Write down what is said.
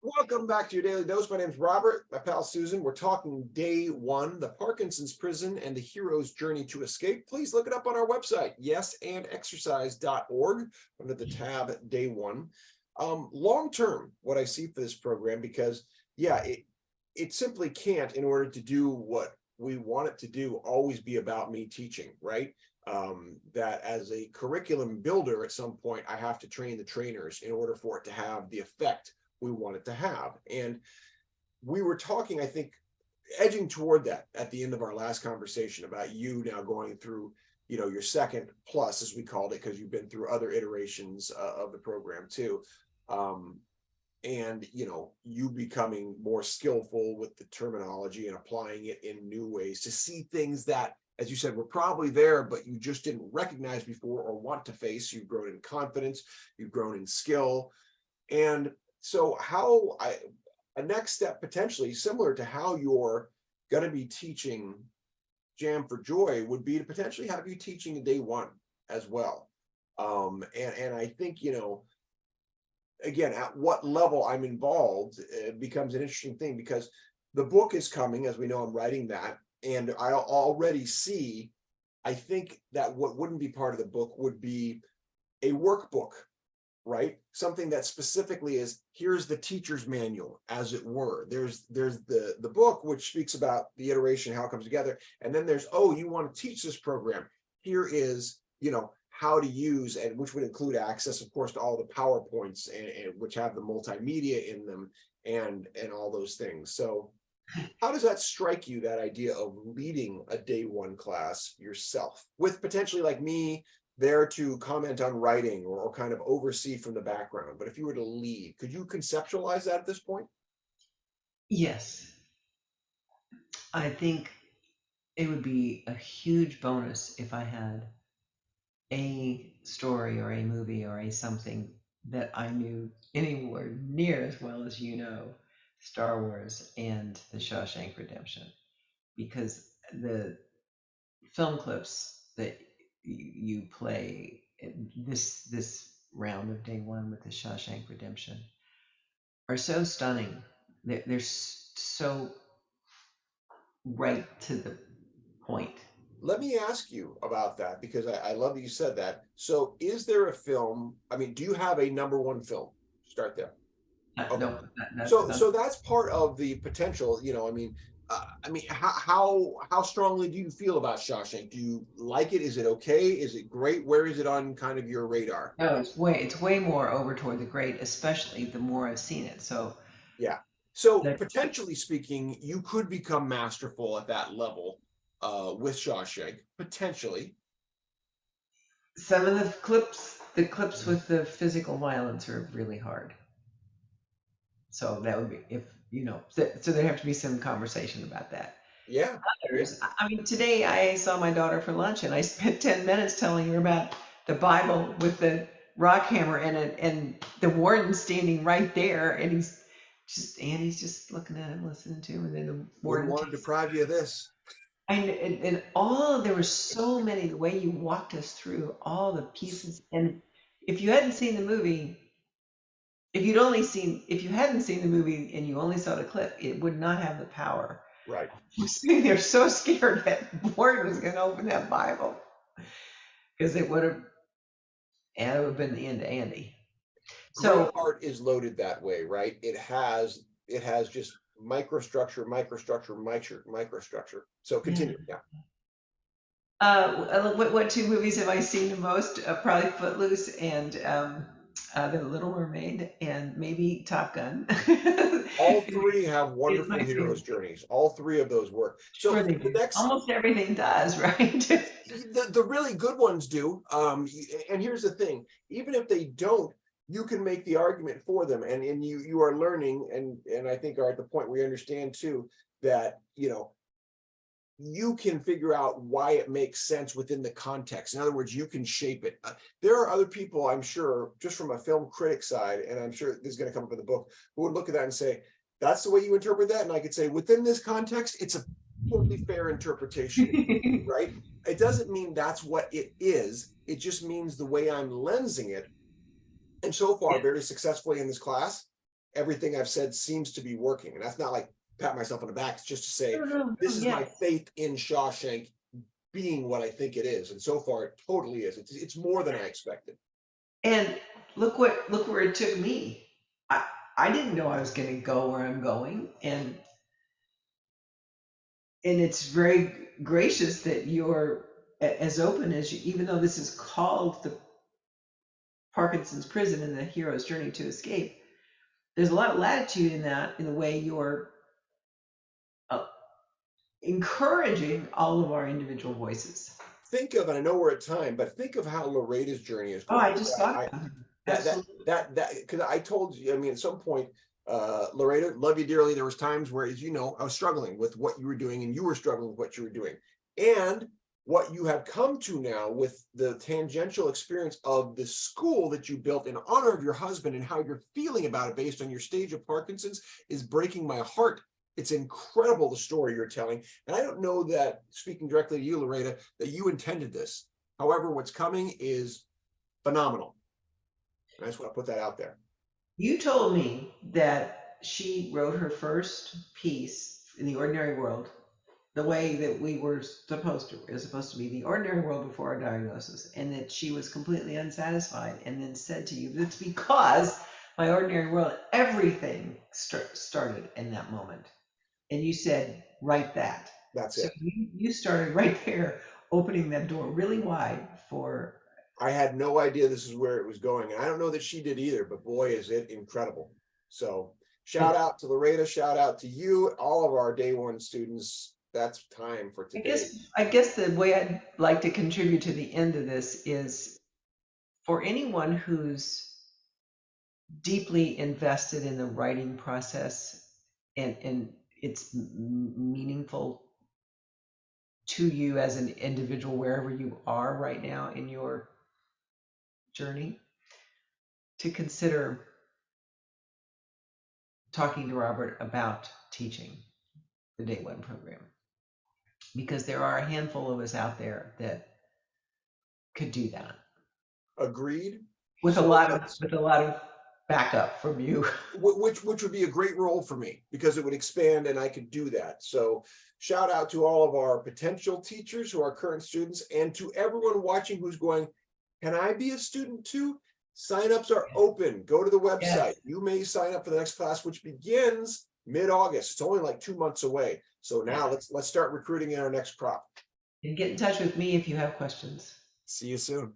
Welcome back to your Daily Dose. My name's Robert, my pal Susan. We're talking day one, the Parkinson's prison and the hero's journey to escape. Please look it up on our website, yesandexercise.org, under the tab day one. Long term, what I see for this program, because yeah, it simply can't, in order to do what we want it to do, always be about me teaching, right? That as a curriculum builder, at some point, I have to train the trainers in order for it to have the effect we want it to have. And we were talking, I think, edging toward that at the end of our last conversation about you now going through, your second plus, as we called it, because you've been through other iterations of the program too. And you becoming more skillful with the terminology and applying it in new ways to see things that, as you said, were probably there, but you just didn't recognize before or want to face. You've grown in confidence, you've grown in skill. And so a next step, potentially similar to how you're going to be teaching Jam for Joy, would be to potentially have you teaching a day one as well. And I think, again, at what level I'm involved, it becomes an interesting thing, because the book is coming, as we know. I'm writing that, and I already see, I think that what wouldn't be part of the book would be a workbook, right? Something that specifically is, here's the teacher's manual, as it were. There's the book, which speaks about the iteration, how it comes together. And then there's, oh, you want to teach this program. Here is, how to use, and which would include access, of course, to all the PowerPoints, and which have the multimedia in them, and all those things. So how does that strike you, that idea of leading a day one class yourself, with potentially like me there to comment on writing, or kind of oversee from the background? But if you were to lead, could you conceptualize that at this point? Yes, I think it would be a huge bonus if I had a story or a movie or a something that I knew anywhere near as well as Star Wars and The Shawshank Redemption, because the film clips that you play in this round of day one with The Shawshank Redemption are so stunning. They're so right to the point. Let me ask you about that, because I love that you said that. So is there a film, I mean, do you have a number one film? Start there. Okay. No, So that's part of the potential, how strongly do you feel about Shawshank? Do you like it? Is it okay? Is it great? Where is it on kind of your radar? no, it's way more over toward the great, especially the more I've seen it. So Yeah. So the potentially speaking, you could become masterful at that level with Shawshank, potentially. some of the clips with the physical violence are really hard. So that would be if so there have to be some conversation about that. Yeah. Yeah. Others, I mean, today I saw my daughter for lunch and I spent 10 minutes telling her about the Bible with the rock hammer in it, and the warden standing right there, and he's just looking at him, listening to him, and then the Wouldn't warden want to takes. deprive you of this. And all there were so many, the way you walked us through all the pieces. And if you hadn't seen the movie, if you hadn't seen the movie and you only saw the clip, it would not have the power. Right. I was sitting there so scared that Ward was going to open that Bible, because it would have been the end of Andy. Great So art is loaded that way, right? It has just microstructure, microstructure, microstructure. So yeah. continue. Yeah. What two movies have I seen the most? Probably Footloose and The Little Mermaid, and maybe Top Gun. All three have It's wonderful my heroes favorite. journeys. All three of those work. So Sure they the do. next, Almost everything does, right? the really good ones do. And here's the thing: even if they don't, you can make the argument for them, and you are learning, and I think are at the point where you understand too that you can figure out why it makes sense within the context. In other words, you can shape it. There are other people, I'm sure, just from a film critic side, and I'm sure this is going to come up in the book, who would look at that and say, that's the way you interpret that. And I could say, within this context, it's a totally fair interpretation, right? It doesn't mean that's what it is. It just means the way I'm lensing it. And so far, Yeah. very successfully in this class, everything I've said seems to be working. And that's not like pat myself on the back. It's just to say, No, no, this no, is my yes. faith in Shawshank being what I think it is. And so far, it totally is. It's more than I expected. And look where it took me. I I didn't know I was going to go where I'm going, and it's very gracious that you're as open as you, even though this is called the Parkinson's prison and the hero's journey to escape. There's a lot of latitude in that, in the way you're uh, encouraging all of our individual voices. Think of, and I know we're at time, but think of how Loretta's journey is Oh, going. I just thought I, about it. that Absolutely. because I told you, I mean, at some point, Loretta, love you dearly. There was times where, as you know, I was struggling with what you were doing, and you were struggling with what you were doing, and what you have come to now with the tangential experience of the school that you built in honor of your husband, and how you're feeling about it based on your stage of Parkinson's, is breaking my heart. It's incredible, the story you're telling. And I don't know that, speaking directly to you, Loretta, that you intended this. However, what's coming is phenomenal. I just want to put that out there. You told me that she wrote her first piece in the ordinary world the way that we were supposed to. It was supposed to be the ordinary world before our diagnosis, and that she was completely unsatisfied, and then said to you, "That's because my ordinary world, everything started in that moment." And you said, "Write that." That's So it. you started right there, opening that door really wide for. I had no idea this is where it was going. And I don't know that she did either, but boy, is it incredible. So shout But out to Loretta, shout out to you, all of our day one students. That's time for I today. guess I guess the way I'd like to contribute to the end of this is for anyone who's deeply invested in the writing process, and it's meaningful to you as an individual wherever you are right now in your journey, to consider talking to Robert about teaching the day one program, because there are a handful of us out there that could do that Agreed. with a So lot of let's, backup from you. which would be a great role for me because it would expand and I could do that. So shout out to all of our potential teachers who are current students, and to everyone watching who's going, can I be a student too? Signups are open. Go to the website. Yes. You may sign up for the next class, which begins mid-August. It's only like 2 months away. So now Yeah. let's start recruiting in our next crop. And get in touch with me if you have questions. See you soon.